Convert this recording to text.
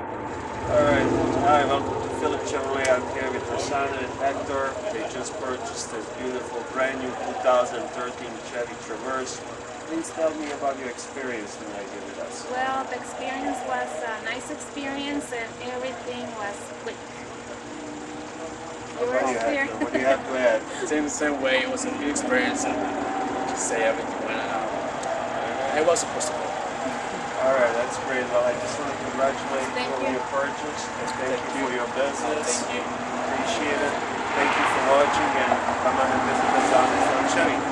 Alright, hi, welcome to Phillips Chevrolet. I'm here with Rosanna and Hector. They just purchased this beautiful brand new 2013 Chevy Traverse. Please tell me about your experience tonight here with us. Well, the experience was a nice experience and everything was quick. How about you, Hector? What do you have to add? Same way. It was a good experience, and just say everything went out. It was supposed to go. Alright, that's great. Well, I just want to congratulate you on you. your purchase. Thank you for your business. Thank you. Appreciate it. Thank you for watching, and come on and visit us on Chevy.